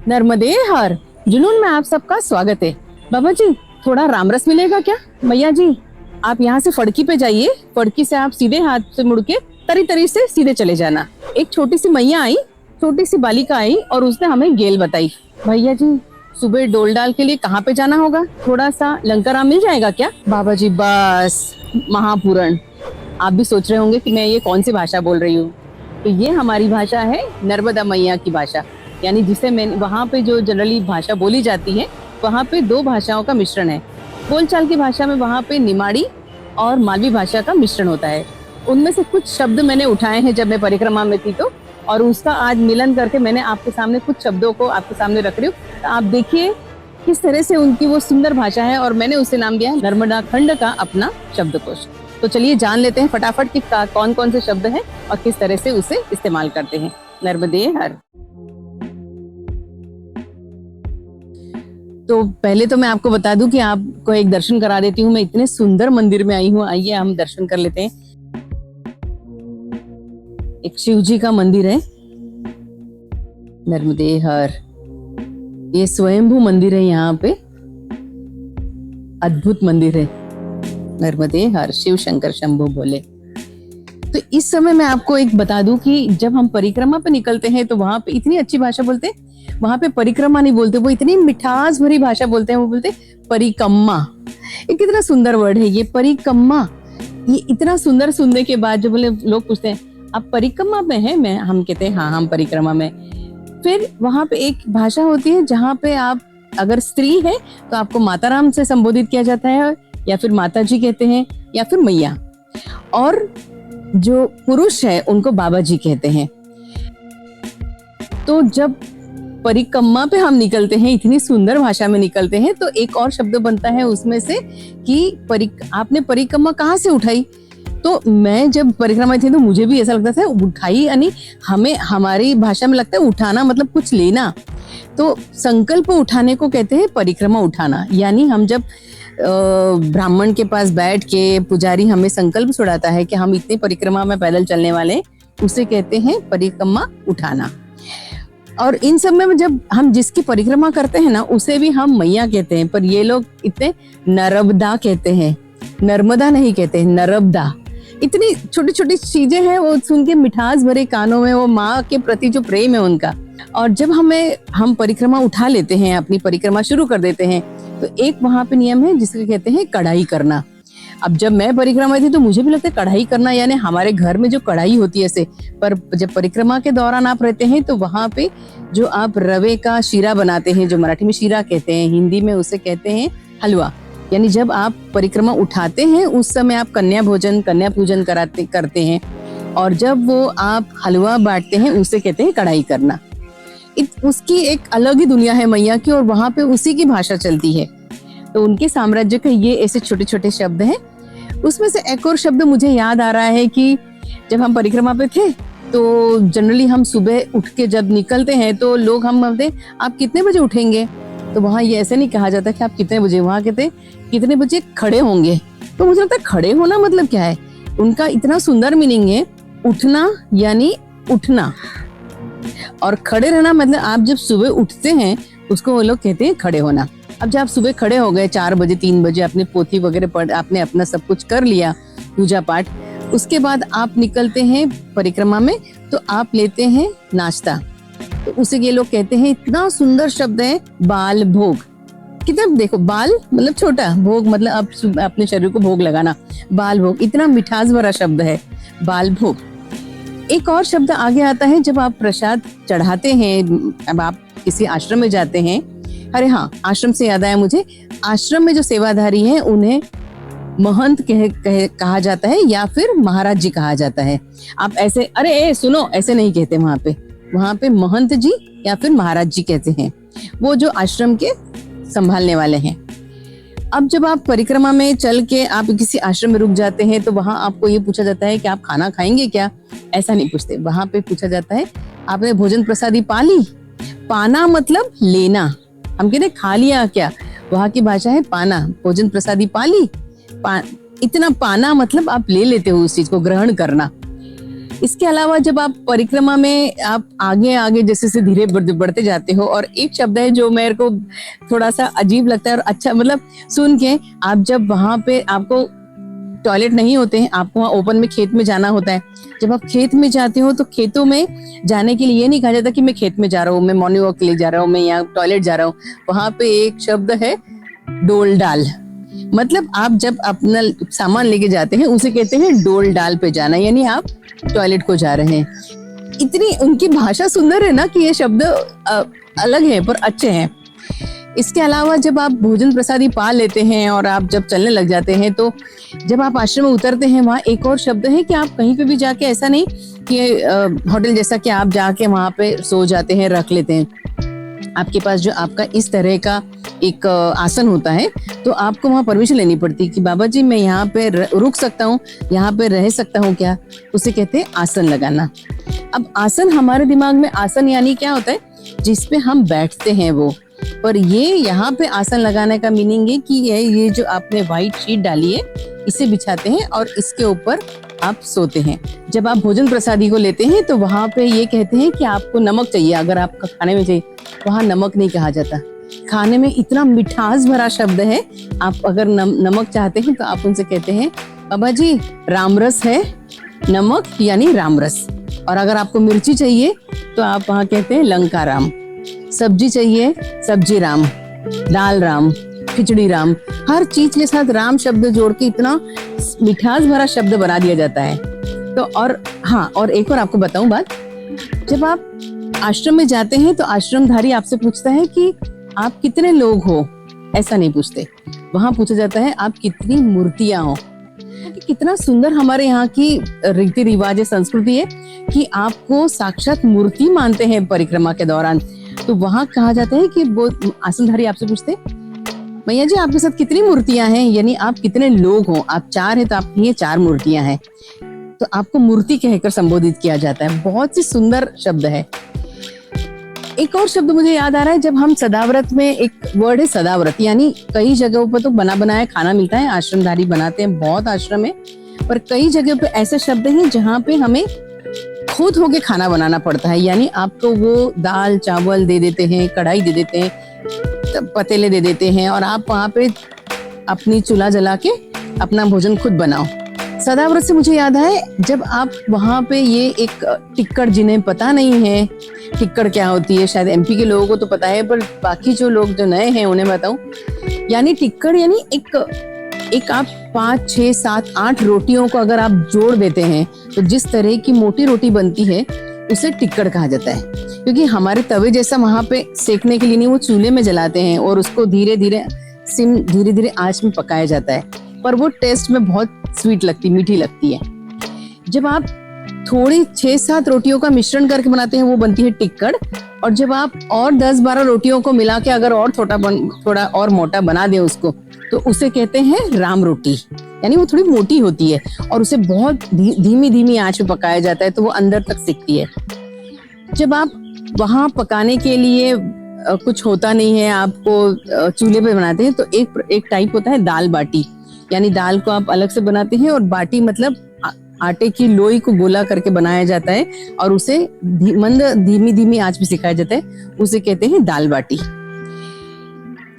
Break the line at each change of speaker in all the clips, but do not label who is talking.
नर्मदे हर जुनून में आप सबका स्वागत है। बाबा जी, थोड़ा रामरस मिलेगा क्या? मैया जी, आप यहाँ से फड़की पे जाइए, फड़की से आप सीधे हाथ से मुड़ के तरी तरी से सीधे चले जाना। एक छोटी सी मैया आई, छोटी सी बालिका आई और उसने हमें गेल बताई। भैया जी, सुबह डोल डाल के लिए कहाँ पे जाना होगा? थोड़ा सा लंकाराम मिल जाएगा क्या? बाबा जी बस महापूरण। आप भी सोच रहे होंगे कि मैं ये कौन सी भाषा बोल रही हूँ। तो ये हमारी भाषा है नर्मदा मैया की भाषा, यानी जिसे मैं वहाँ पे जो जनरली भाषा बोली जाती है वहाँ पे दो भाषाओं का मिश्रण है। बोलचाल की भाषा में वहाँ पे निमाड़ी और मालवी भाषा का मिश्रण होता है। उनमें से कुछ शब्द मैंने उठाए हैं जब मैं परिक्रमा में थी तो, और उसका आज मिलन करके मैंने आपके सामने कुछ शब्दों को आपके सामने रख रही हूँ। तो आप देखिए किस तरह से उनकी वो सुंदर भाषा है और मैंने उसे नाम दिया है नर्मदा खंड का अपना शब्दकोश। तो चलिए जान लेते हैं फटाफट कि कौन कौन से शब्द हैं और किस तरह से उसे इस्तेमाल करते हैं। नर्मदे हर। तो पहले तो मैं आपको बता दूं कि आपको एक दर्शन करा देती हूँ। मैं इतने सुंदर मंदिर में आई हूँ, आइए हम दर्शन कर लेते हैं। एक शिव जी का मंदिर है, नर्मदे हर। ये स्वयंभू मंदिर है, यहाँ पे अद्भुत मंदिर है। नर्मदे हर, शिव शंकर शंभु भोले। तो इस समय मैं आपको एक बता दूं कि जब हम परिक्रमा पे निकलते हैं तो वहां पे इतनी अच्छी भाषा बोलते हैं। वहां पे परिक्रमा नहीं बोलते, वो इतनी मिठास भरी भाषा बोलते हैं। वो बोलते परिकम्मा। ये कितना सुंदर वर्ड है ये परिकम्मा। ये इतना सुंदर सुनने के बाद जो बोले लोग पूछते हैं आप परिक्रमा में हैं? हम कहते हैं हाँ हम परिक्रमा में। फिर वहां पे एक भाषा होती है जहाँ पे आप अगर स्त्री है तो आपको माता राम से संबोधित किया जाता है, या फिर माता जी कहते हैं, या फिर मैया। और जो पुरुष है उनको बाबा जी कहते हैं। तो जब परिक्रमा पे हम निकलते हैं, इतनी सुंदर भाषा में निकलते हैं, तो एक और शब्द बनता है उसमें से कि आपने परिक्रमा कहाँ से उठाई? तो मैं जब परिक्रमा थी तो मुझे भी ऐसा लगता था उठाई, यानी हमें हमारी भाषा में लगता है उठाना मतलब कुछ लेना। तो संकल्प उठाने को कहते हैं परिक्रमा उठाना। यानी हम जब ब्राह्मण के पास बैठ के पुजारी हमें संकल्प छुड़ाता है कि हम इतनी परिक्रमा में पैदल चलने वाले, उसे कहते हैं परिक्रमा उठाना। और इन सब में जब हम जिसकी परिक्रमा करते हैं ना, उसे भी हम मैया कहते हैं, पर ये लोग इतने नर्मदा कहते हैं, नर्मदा नहीं कहते हैं, नर्मदा। इतनी छोटी छोटी चीजें हैं, वो सुन के मिठास भरे कानों में वो माँ के प्रति जो प्रेम है उनका। और जब हम परिक्रमा उठा लेते हैं, अपनी परिक्रमा शुरू कर देते हैं, तो एक वहां पे नियम है जिसके कहते हैं कढ़ाई करना। अब जब मैं परिक्रमा थी तो मुझे भी लगता है कढ़ाई करना, यानी हमारे घर में जो कढ़ाई होती है ऐसे, पर जब परिक्रमा के दौरान आप रहते हैं तो वहां पे जो आप रवे का शीरा बनाते हैं, जो मराठी में शीरा कहते हैं, हिंदी में उसे कहते हैं हलवा। यानी जब आप परिक्रमा उठाते हैं उस समय आप कन्या पूजन करते हैं, और जब वो आप हलवा बांटते हैं उसे कहते हैं कढ़ाई करना। उसकी एक अलग ही दुनिया है मैया की, और वहां पे उसी की भाषा चलती है। तो उनके साम्राज्य के ये ऐसे छोटे छोटे शब्द हैं। उसमें से एक और शब्द मुझे याद आ रहा है कि जब हम परिक्रमा पे थे तो जनरली हम सुबह उठ के जब निकलते हैं तो लोग हम बोलते आप कितने बजे उठेंगे? तो वहाँ ये ऐसे नहीं कहा जाता कि आप कितने बजे, वहाँ कहते कितने बजे खड़े होंगे। तो मुझे लगता है खड़े होना मतलब क्या है, उनका इतना सुंदर मीनिंग है। उठना यानी उठना, और खड़े रहना मतलब आप जब सुबह उठते हैं उसको वो लोग कहते हैं खड़े होना। अब जब आप सुबह खड़े हो गए 4 बजे 3 बजे, अपने पोथी वगैरह पढ़, आपने अपना सब कुछ कर लिया पूजा पाठ, उसके बाद आप निकलते हैं परिक्रमा में, तो आप लेते हैं नाश्ता। तो उसे ये लोग कहते हैं, इतना सुंदर शब्द है बाल भोग। कितना देखो, बाल मतलब छोटा, भोग मतलब आप अपने शरीर को भोग लगाना, बाल भोग। इतना मिठास भरा शब्द है बाल भोग। एक और शब्द आगे आता है जब आप प्रसाद चढ़ाते हैं। अब आप किसी आश्रम में जाते हैं, अरे हाँ आश्रम से याद आया मुझे, आश्रम में जो सेवाधारी हैं उन्हें महंत कहा जाता है, या फिर महाराज जी कहा जाता है। आप ऐसे अरे सुनो ऐसे नहीं कहते, वहां पे महंत जी या फिर महाराज जी कहते हैं, वो जो आश्रम के संभालने वाले हैं। अब जब आप परिक्रमा में चल के आप किसी आश्रम में रुक जाते हैं तो वहां आपको ये पूछा जाता है कि आप खाना खाएंगे क्या? ऐसा नहीं पूछते, वहां पे पूछा जाता है आपने भोजन प्रसादी पा ली? पाना मतलब लेना, हम कहते खा लिया क्या, वहां की भाषा है पाना। भोजन प्रसादी पाली, इतना पाना मतलब आप ले लेते हो उस चीज को, ग्रहण करना। इसके अलावा जब आप परिक्रमा में आप आगे आगे जैसे से धीरे बढ़ते जाते हो, और एक शब्द है जो मेरे को थोड़ा सा अजीब लगता है और अच्छा मतलब सुन के, आप जब वहां पे आपको टॉयलेट नहीं होते हैं, आपको वहाँ ओपन में खेत में जाना होता है। जब आप खेत में जाते हो तो खेतों में जाने के लिए ये नहीं कहा जाता कि मैं खेत में जा रहा हूँ, मैं मॉर्निंग वॉक के लिए जा रहा हूँ, मैं यहाँ टॉयलेट जा रहा हूँ। वहां पे एक शब्द है डोल डाल, मतलब आप जब अपना सामान लेके जाते हैं उसे कहते हैं डोल डाल पे जाना, यानी आप टॉयलेट को जा रहे हैं। इतनी उनकी भाषा सुंदर है ना कि ये शब्द अलग है पर अच्छे हैं। इसके अलावा जब आप भोजन प्रसादी पा लेते हैं और आप जब चलने लग जाते हैं, तो जब आप आश्रम में उतरते हैं वहाँ एक और शब्द है कि आप कहीं पे भी जाके, ऐसा नहीं कि होटल जैसा कि आप जाके वहाँ पे सो जाते हैं, रख लेते हैं। आपके पास जो आपका इस तरह का एक आसन होता है, तो आपको वहाँ परमिशन लेनी पड़ती है कि बाबा जी मैं यहाँ पे रुक सकता हूँ, यहाँ पे रह सकता हूँ क्या, उसे कहते हैं आसन लगाना। अब आसन, हमारे दिमाग में आसन यानी क्या होता है, जिसपे हम बैठते हैं वो, पर ये यहाँ पे आसन लगाने का मीनिंग है कि ये जो आपने व्हाइट शीट डाली है इसे बिछाते हैं और इसके ऊपर आप सोते हैं। जब आप भोजन प्रसादी को लेते हैं तो वहां पे ये कहते हैं कि आपको नमक चाहिए, अगर आपका खाने में चाहिए, वहां नमक नहीं कहा जाता। खाने में इतना मिठास भरा शब्द है, आप अगर नमक चाहते हैं तो आप उनसे कहते हैं बाबा जी रामरस है, नमक यानी रामरस। और अगर आपको मिर्ची चाहिए तो आप वहाँ कहते हैं लंका राम। सब्जी चाहिए सब्जी राम, दाल राम, खिचड़ी राम, हर चीज के साथ राम शब्द जोड़ के इतना मिठास भरा शब्द बना दिया जाता है। तो और हाँ, और एक और आपको बताऊं बात, जब आप आश्रम में जाते हैं तो आश्रमधारी आपसे पूछता है कि आप कितने लोग हो, ऐसा नहीं पूछते, वहां पूछा जाता है आप कितनी मूर्तियां हो। कितना सुंदर हमारे यहाँ की रीति रिवाज संस्कृति है कि आपको साक्षात मूर्ति मानते हैं परिक्रमा के दौरान। तो वहां कहा जाता है कि वो आसनधारी आपसे पूछते भैया जी आपके साथ कितनी मूर्तियां हैं, यानी आप कितने लोग हो, आप 4 हैं तो आपकी ये 4 मूर्तियां हैं, तो आपको मूर्ति कहकर संबोधित किया जाता है। बहुत ही सुंदर शब्द है। एक और शब्द मुझे याद आ रहा है, जब हम सदाव्रत में, एक वर्ड है सदाव्रत, यानी कई जगहों पर तो बना बनाया खाना मिलता है, आश्रमधारी बनाते हैं, बहुत आश्रम है, पर कई जगह पे ऐसे शब्द हैं जहाँ पे हमें खुद होके खाना बनाना पड़ता है। यानी आपको वो दाल चावल दे देते हैं, कढ़ाई दे देते हैं, पतीले दे देते हैं, और आप वहाँ पे अपनी चूल्हा जला के अपना भोजन खुद बनाओ। सदाव्रत से मुझे याद है, जब आप वहाँ पे ये एक टिक्कड़, जिन्हें पता नहीं है टिक्कड़ क्या होती है, शायद एमपी के लोगों को तो पता है, पर बाकी जो लोग जो नए हैं उन्हें बताऊं, यानी टिक्कड़ यानी एक आप 5, 6, 7, 8 रोटियों को अगर आप जोड़ देते हैं तो जिस तरह की मोटी रोटी बनती है उसे टिक्कड़ कहा जाता है। क्योंकि हमारे तवे जैसा वहां पे सेकने के लिए नहीं, वो चूल्हे में जलाते हैं और उसको धीरे धीरे आंच में पकाया जाता है, पर वो टेस्ट में बहुत स्वीट लगती, मीठी लगती है। जब आप थोड़ी 6-7 रोटियों का मिश्रण करके बनाते हैं वो बनती है टिक्कड़, और जब आप और 10-12 रोटियों को मिला के अगर और थोड़ा और मोटा बना दें उसको, तो उसे कहते हैं राम रोटी, यानी वो थोड़ी मोटी होती है और उसे बहुत धीमी आंच में पकाया जाता है तो वो अंदर तक सिकती है। जब आप वहां पकाने के लिए कुछ होता नहीं है, आपको चूल्हे पे बनाते हैं, तो एक टाइप होता है दाल बाटी, यानी दाल को आप अलग से बनाते हैं और बाटी मतलब आटे की लोई को गोला करके बनाया जाता है और उसे धीमी आंच पे सिखाया जाता है, उसे कहते हैं दाल बाटी।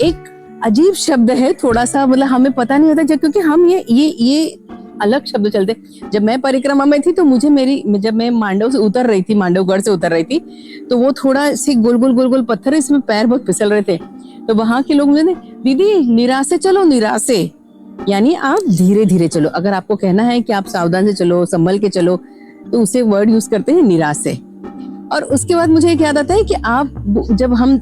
एक अजीब शब्द है थोड़ा सा, मतलब हमें पता नहीं होता, क्योंकि हम ये अलग शब्द चलते। जब मैं परिक्रमा में थी तो जब मैं मांडव से उतर रही थी, मांडवगढ़ से उतर रही थी, तो वो थोड़ा सी गोल पत्थर है, इसमें पैर बहुत फिसल रहे थे, तो वहां के लोग मुझे, दीदी निरासे चलो, निरासे यानी आप धीरे धीरे चलो। अगर आपको कहना है कि आप सावधान से चलो, संभल के चलो, तो उसे वर्ड यूज करते हैं निरासे। और उसके बाद मुझे एक याद आता है कि आप जब हम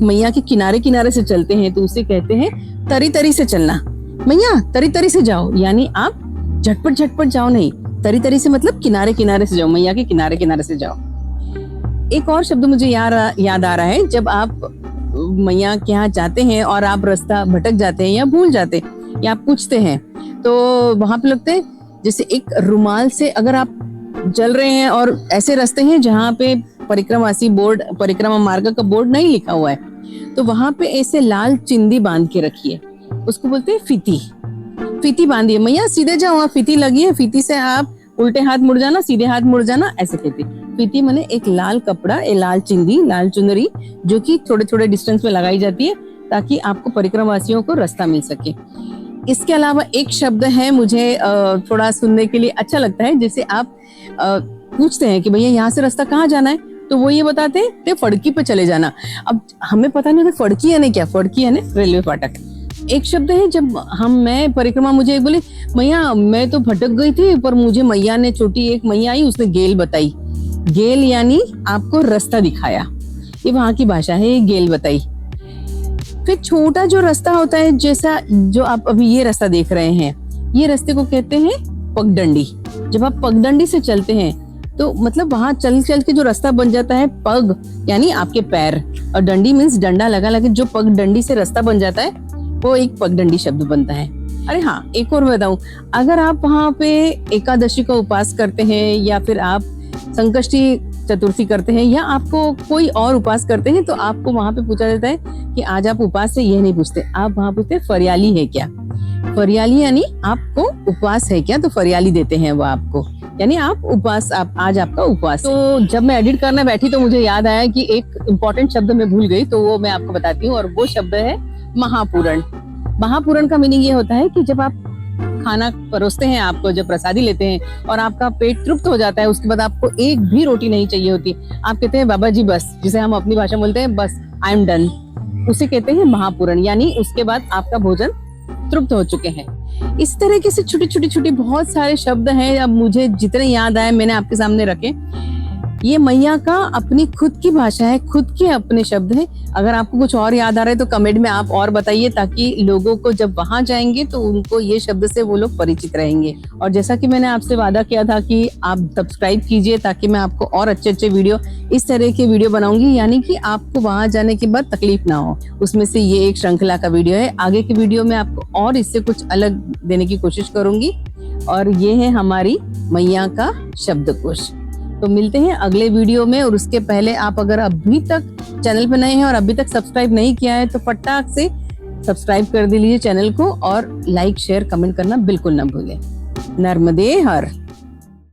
मैया के किनारे से चलते हैं तो उसे कहते हैं तरी से चलना, मैया तरी से जाओ, यानी आप झटपट जाओ नहीं, तरी से मतलब किनारे से जाओ, मैया के किनारे से जाओ। एक और शब्द मुझे याद आ रहा है, जब आप मैया के यहाँ जाते हैं और आप रास्ता भटक जाते हैं या भूल जाते हैं या आप पूछते हैं, तो वहां पे लगते हैं जैसे एक रुमाल से, अगर आप चल रहे हैं और ऐसे रास्ते हैं जहाँ पे परिक्रमा मार्ग का बोर्ड नहीं लिखा हुआ है, तो वहां पे ऐसे लाल चिंदी बांध के रखिए, उसको बोलते हैं फीती बांधिए, मैया सीधे जाओ, वहाँ फीती लगी है, फीती से आप उल्टे हाथ मुड़ जाना, सीधे हाथ मुड़ जाना, ऐसे कहती। फीती माने एक लाल कपड़ा, एक लाल चिंदी, लाल चुनरी, जो कि थोड़े थोड़े डिस्टेंस में लगाई जाती है ताकि आपको परिक्रमावासियों को रास्ता मिल सके। इसके अलावा एक शब्द है, मुझे थोड़ा सुनने के लिए अच्छा लगता है, जैसे आप पूछते हैं कि भैया यहाँ से रास्ता कहाँ जाना है, तो वो ये बताते हैं कि फड़की पे चले जाना। अब हमें पता नहीं होता फड़की यानी क्या, फड़की यानी रेलवे फाटक। एक शब्द है, जब मैं परिक्रमा, मुझे एक बोले मैया मैं तो भटक गई थी पर मुझे मैया ने, छोटी एक मैया आई, उसने गेल बताई। गेल यानी आपको रास्ता दिखाया, ये वहां की भाषा है, ये गेल बताई। फिर छोटा जो रास्ता होता है, जैसा जो आप अभी ये रास्ता देख रहे हैं, ये रास्ते को कहते हैं पगडंडी। जब आप पगडंडी से चलते हैं तो मतलब वहां चल चल के जो रास्ता बन जाता है, पग यानी आपके पैर, और डंडी मीन्स डंडा लगा लगे, जो पगडंडी से रास्ता बन जाता है वो एक पगडंडी शब्द बनता है। अरे हाँ, एक और बताऊं, अगर आप वहां पे एकादशी का उपास करते हैं या फिर आप संकष्टी चतुर्थी करते हैं या आपको कोई और उपास करते हैं, तो आपको वहां पे पूछा जाता है कि आज आप उपास से, ये नहीं पूछते, आप वहां पूछते फरियाली है क्या। फरियाली यानी आपको उपवास है क्या, तो फरियाली देते हैं वो आपको, यानी आप उपवास, आप आज आपका उपवास। तो जब मैं एडिट करने बैठी तो मुझे याद आया कि एक इम्पोर्टेंट शब्द मैं भूल गई, तो वो मैं आपको बताती हूँ, और वो शब्द है महापूरण। महापूरण का मीनिंग ये होता है कि जब आप खाना परोसते हैं, आपको जब प्रसादी लेते हैं और आपका पेट तृप्त हो जाता है, उसके बाद आपको एक भी रोटी नहीं चाहिए होती, आप कहते हैं बाबा जी बस, जिसे हम अपनी भाषा में बोलते हैं बस आई एम डन, उसे कहते हैं महापूरण, यानी उसके बाद आपका भोजन तृप्त हो चुके हैं। इस तरह से छोटी छोटी बहुत सारे शब्द हैं, अब मुझे जितने याद आए मैंने आपके सामने रखे। ये मैया का अपनी खुद की भाषा है, खुद के अपने शब्द हैं। अगर आपको कुछ और याद आ रहा है तो कमेंट में आप और बताइए, ताकि लोगों को जब वहां जाएंगे तो उनको ये शब्द से वो लोग परिचित रहेंगे। और जैसा कि मैंने आपसे वादा किया था कि आप सब्सक्राइब कीजिए, ताकि मैं आपको और अच्छे वीडियो, इस तरह के वीडियो बनाऊंगी, यानी कि आपको वहां जाने के बाद तकलीफ ना हो। उसमें से ये एक श्रृंखला का वीडियो है। आगे के वीडियो में आपको और इससे कुछ अलग देने की कोशिश करूंगी। और ये है हमारी मैया का शब्दकोश। तो मिलते हैं अगले वीडियो में। और उसके पहले आप अगर अभी तक चैनल पर नए हैं और अभी तक सब्सक्राइब नहीं किया है, तो फटाक से सब्सक्राइब कर दीजिए चैनल को, और लाइक शेयर कमेंट करना बिल्कुल ना भूलें। नर्मदे हर।